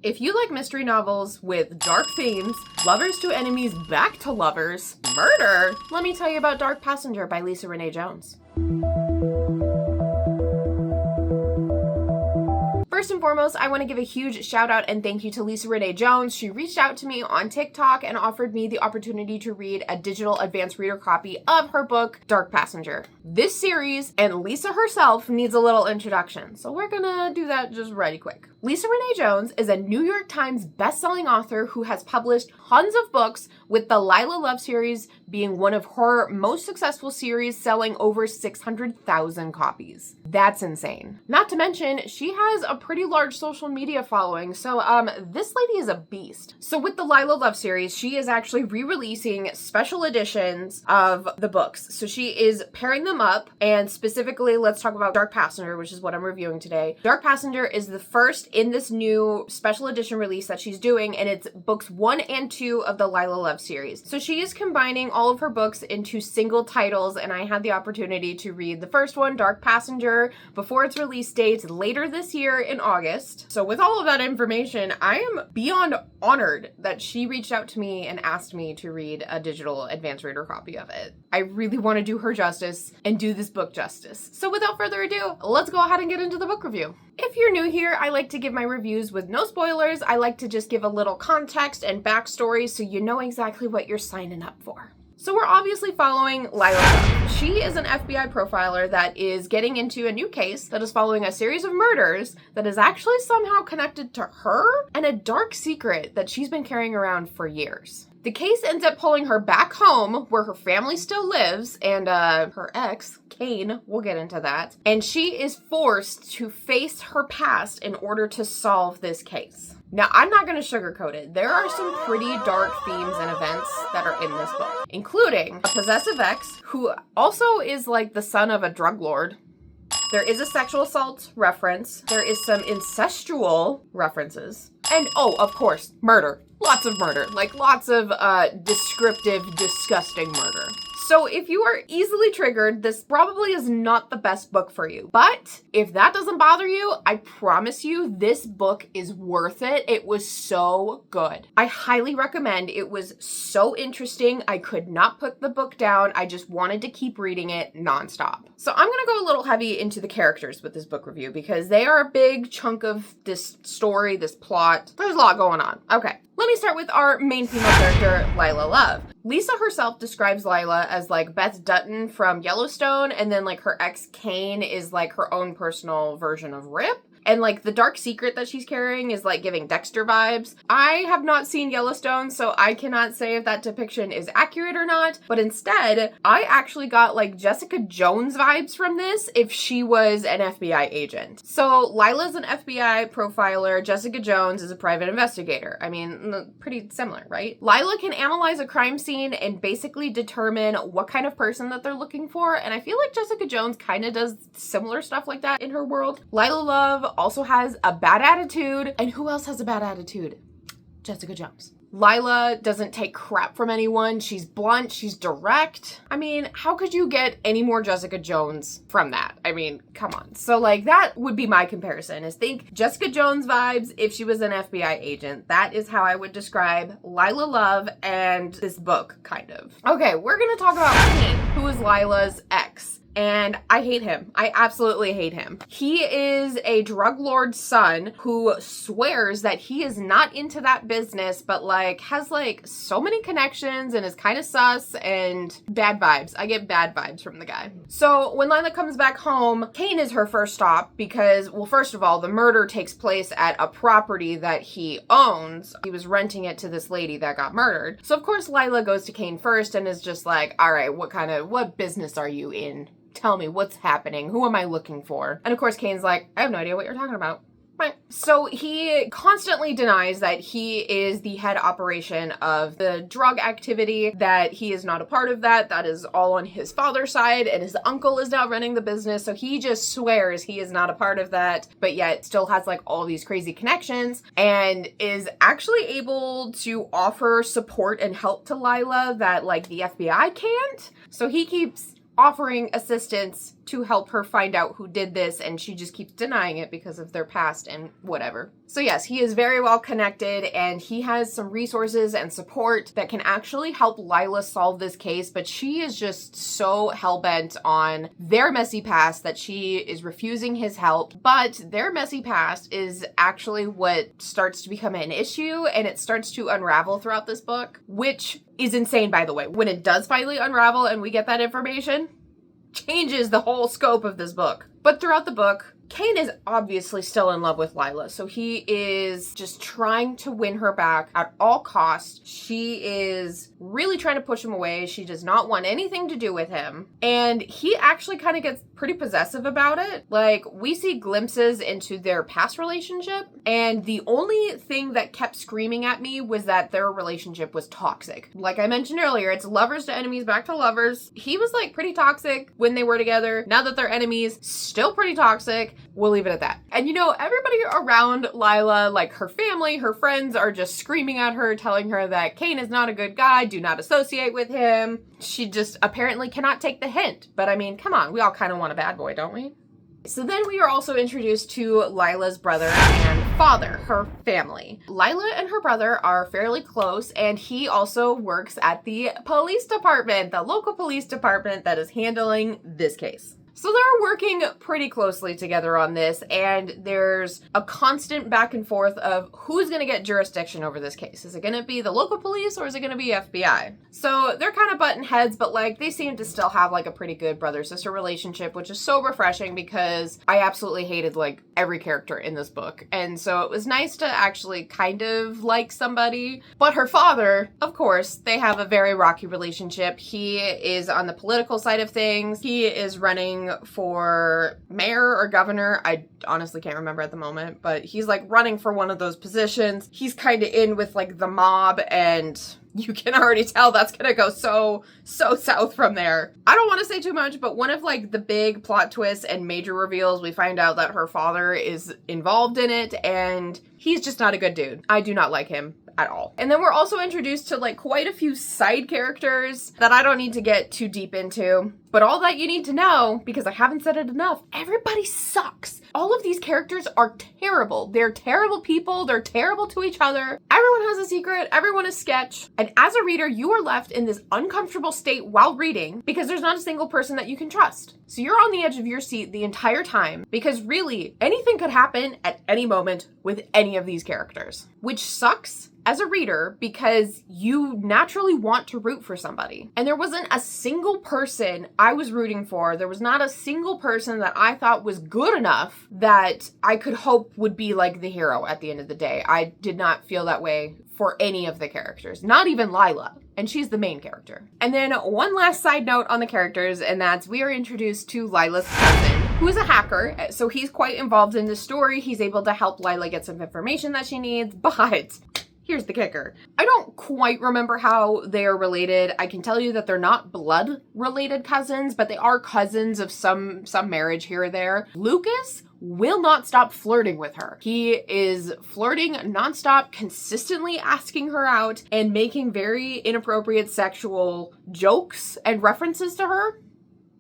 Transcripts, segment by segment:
If you like mystery novels with dark themes, lovers to enemies back to lovers, murder, let me tell you about Dark Passenger by Lisa Renee Jones. First and foremost, I want to give a huge shout out and thank you to Lisa Renee Jones. She reached out to me on TikTok and offered me the opportunity to read a digital advanced reader copy of her book, Dark Passenger. This series and Lisa herself needs a little introduction, so we're gonna do that just really quick. Lisa Renee Jones is a New York Times bestselling author who has published tons of books, with the Lilah Love series being one of her most successful series, selling over 600,000 copies. That's insane. Not to mention, she has a pretty large social media following, so this lady is a beast. So with the Lilah Love series, she is actually re-releasing special editions of the books. So she is pairing them up, and specifically, let's talk about Dark Passenger, which is what I'm reviewing today. Dark Passenger is the first in this new special edition release that she's doing, and it's books 1 and 2 of the Lilah Love series. So she is combining all of her books into single titles, and I had the opportunity to read the first one, Dark Passenger, before its release date later this year in August. So with all of that information, I am beyond honored that she reached out to me and asked me to read a digital advanced reader copy of it. I really want to do her justice and do this book justice. So without further ado, let's go ahead and get into the book review. If you're new here, I like to give my reviews with no spoilers. I like to just give a little context and backstory so you know exactly what you're signing up for. So we're obviously following Lilah Love. She is an FBI profiler that is getting into a new case that is following a series of murders that is actually somehow connected to her and a dark secret that she's been carrying around for years. The case ends up pulling her back home where her family still lives, and her ex, Kane, we'll get into that. And she is forced to face her past in order to solve this case. Now, I'm not going to sugarcoat it. There are some pretty dark themes and events that are in this book, including a possessive ex who also is like the son of a drug lord. There is a sexual assault reference. There is some incestual references. And oh, of course, murder. Lots of murder. Like lots of descriptive, disgusting murder. So if you are easily triggered, this probably is not the best book for you. But if that doesn't bother you, I promise you this book is worth it. It was so good. I highly recommend. It was so interesting. I could not put the book down. I just wanted to keep reading it nonstop. So I'm going to go a little heavy into the characters with this book review because they are a big chunk of this story, this plot. There's a lot going on. Okay. Let me start with our main female character, Lilah Love. Lisa herself describes Lilah as like Beth Dutton from Yellowstone, and then like her ex Kane is like her own personal version of Rip. And like the dark secret that she's carrying is like giving Dexter vibes. I have not seen Yellowstone, so I cannot say if that depiction is accurate or not. But instead, I actually got like Jessica Jones vibes from this if she was an FBI agent. So Lilah's an FBI profiler. Jessica Jones is a private investigator. I mean, pretty similar, right? Lilah can analyze a crime scene and basically determine what kind of person that they're looking for. And I feel like Jessica Jones kind of does similar stuff like that in her world. Lilah Love also has a bad attitude. And who else has a bad attitude? Jessica Jones. Lilah doesn't take crap from anyone. She's blunt. She's direct. I mean, how could you get any more Jessica Jones from that? I mean, come on. So like that would be my comparison, is think Jessica Jones vibes if she was an FBI agent. That is how I would describe Lilah Love and this book, kind of. Okay, we're gonna talk about Kane, who is Lilah's ex. And I hate him. I absolutely hate him. He is a drug lord's son who swears that he is not into that business, but like has like so many connections and is kind of sus and bad vibes. I get bad vibes from the guy. So when Lilah comes back home, Kane is her first stop because, well, first of all, the murder takes place at a property that he owns. He was renting it to this lady that got murdered. So of course Lilah goes to Kane first and is just like, all right, what business are you in? Tell me what's happening. Who am I looking for? And of course, Kane's like, I have no idea what you're talking about. Right. So he constantly denies that he is the head operation of the drug activity, that he is not a part of that. That is all on his father's side, and his uncle is now running the business. So he just swears he is not a part of that, but yet still has like all these crazy connections and is actually able to offer support and help to Lilah that like the FBI can't. So he keeps offering assistance to help her find out who did this, and she just keeps denying it because of their past and whatever. So yes, he is very well connected, and he has some resources and support that can actually help Lilah solve this case, but she is just so hell-bent on their messy past that she is refusing his help. But their messy past is actually what starts to become an issue, and it starts to unravel throughout this book, which is insane, by the way. When it does finally unravel and we get that information, changes the whole scope of this book. But throughout the book, Cain is obviously still in love with Lilah, so he is just trying to win her back at all costs. She is really trying to push him away. She does not want anything to do with him. And he actually kind of gets pretty possessive about it. Like, we see glimpses into their past relationship, and the only thing that kept screaming at me was that their relationship was toxic. Like I mentioned earlier, it's lovers to enemies, back to lovers. He was like pretty toxic when they were together. Now that they're enemies, still pretty toxic. We'll leave it at that. And you know, everybody around Lilah, like her family, her friends, are just screaming at her, telling her that Cain is not a good guy, do not associate with him. She just apparently cannot take the hint. But I mean, come on, we all kind of want a bad boy, don't we? So then we are also introduced to Lilah's brother and father, her family. Lilah and her brother are fairly close, and he also works at the police department, the local police department that is handling this case. So they're working pretty closely together on this, and there's a constant back and forth of who's going to get jurisdiction over this case. Is it going to be the local police or is it going to be FBI? So they're kind of butting heads, but like they seem to still have like a pretty good brother-sister relationship, which is so refreshing because I absolutely hated like every character in this book. And so it was nice to actually kind of like somebody. But her father, of course, they have a very rocky relationship. He is on the political side of things. He is running for mayor or governor. I honestly can't remember at the moment, but he's like running for one of those positions. He's kind of in with like the mob, and you can already tell that's gonna go so south from there. I don't want to say too much, but one of like the big plot twists and major reveals, we find out that her father is involved in it, and he's just not a good dude. I do not like him at all. And then we're also introduced to like quite a few side characters that I don't need to get too deep into. But all that you need to know, because I haven't said it enough, everybody sucks. All of these characters are terrible. They're terrible people. They're terrible to each other. Everyone has a secret. Everyone is sketch. And as a reader, you are left in this uncomfortable state while reading because there's not a single person that you can trust. So you're on the edge of your seat the entire time because really anything could happen at any moment with any of these characters, which sucks as a reader because you naturally want to root for somebody. And there wasn't a single person I was rooting for. There was not a single person that I thought was good enough that I could hope would be like the hero at the end of the day. I did not feel that way for any of the characters, not even Lilah. And she's the main character. And then one last side note on the characters, and that's we are introduced to Lilah's cousin, who is a hacker. So he's quite involved in the story. He's able to help Lilah get some information that she needs, but here's the kicker. I don't quite remember how they are related. I can tell you that they're not blood-related cousins, but they are cousins of some marriage here or there. Lucas will not stop flirting with her. He is flirting nonstop, consistently asking her out, and making very inappropriate sexual jokes and references to her.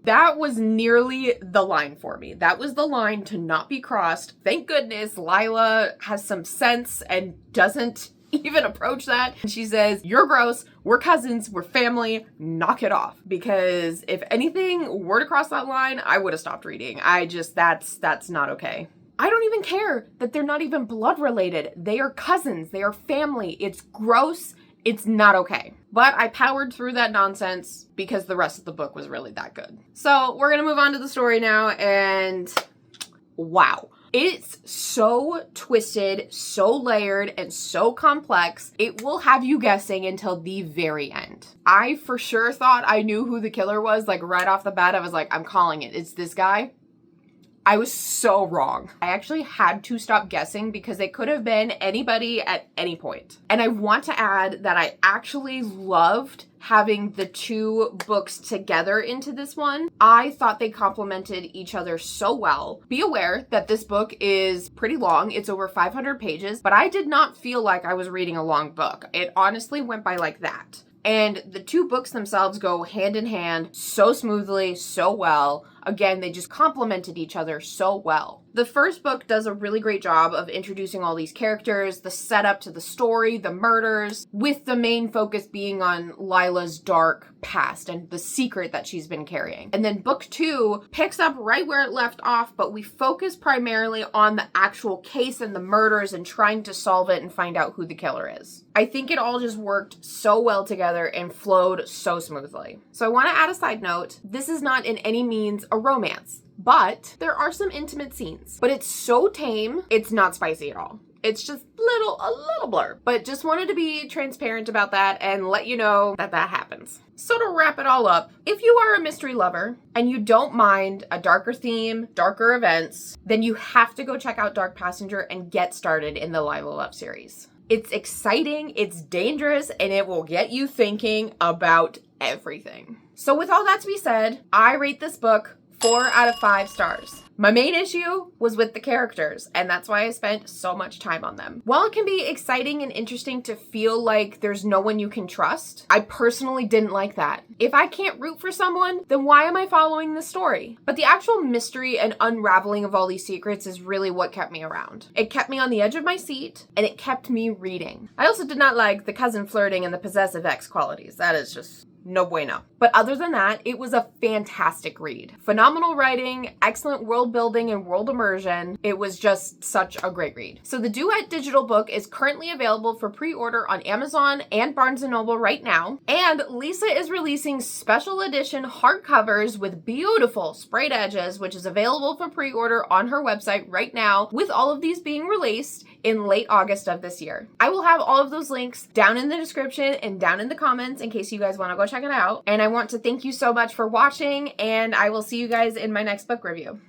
That was nearly the line for me. That was the line to not be crossed. Thank goodness Lilah has some sense and doesn't even approach that. She says, "You're gross, we're cousins, we're family, knock it off." Because if anything were to cross that line, I would have stopped reading. That's not okay. I don't even care that they're not even blood related. They are cousins, they are family. It's gross, it's not okay. But I powered through that nonsense because the rest of the book was really that good. So we're gonna move on to the story now, and wow. It's so twisted, so layered, and so complex, it will have you guessing until the very end. I for sure thought I knew who the killer was, like right off the bat. I was like, I'm calling it. It's this guy. I was so wrong. I actually had to stop guessing because it could have been anybody at any point. And I want to add that I actually loved having the two books together into this one. I thought they complemented each other so well. Be aware that this book is pretty long. It's over 500 pages, but I did not feel like I was reading a long book. It honestly went by like that. And the two books themselves go hand in hand so smoothly, so well. again, they just complemented each other so well. The first book does a really great job of introducing all these characters, the setup to the story, the murders, with the main focus being on Lilah's dark past and the secret that she's been carrying. And then book 2 picks up right where it left off, but we focus primarily on the actual case and the murders and trying to solve it and find out who the killer is. I think it all just worked so well together and flowed so smoothly. So I want to add a side note. This is not in any means a romance, but there are some intimate scenes. But it's so tame, it's not spicy at all. It's just a little blurb. But just wanted to be transparent about that and let you know that that happens. So to wrap it all up, if you are a mystery lover and you don't mind a darker theme, darker events, then you have to go check out Dark Passenger and get started in the Lilah Love series. It's exciting, it's dangerous, and it will get you thinking about everything. So with all that to be said, I rate this book 4 out of 5 stars. My main issue was with the characters, and that's why I spent so much time on them. While it can be exciting and interesting to feel like there's no one you can trust, I personally didn't like that. If I can't root for someone, then why am I following the story? But the actual mystery and unraveling of all these secrets is really what kept me around. It kept me on the edge of my seat, and it kept me reading. I also did not like the cousin flirting and the possessive ex qualities. That is just no bueno. But other than that, it was a fantastic read. Phenomenal writing, excellent world building and world immersion. It was just such a great read. So the Duet digital book is currently available for pre-order on Amazon and Barnes & Noble right now. And Lisa is releasing special edition hardcovers with beautiful sprayed edges, which is available for pre-order on her website right now, with all of these being released in late August of this year. I will have all of those links down in the description and down in the comments in case you guys want to go check it out. And I want to thank you so much for watching, and I will see you guys in my next book review.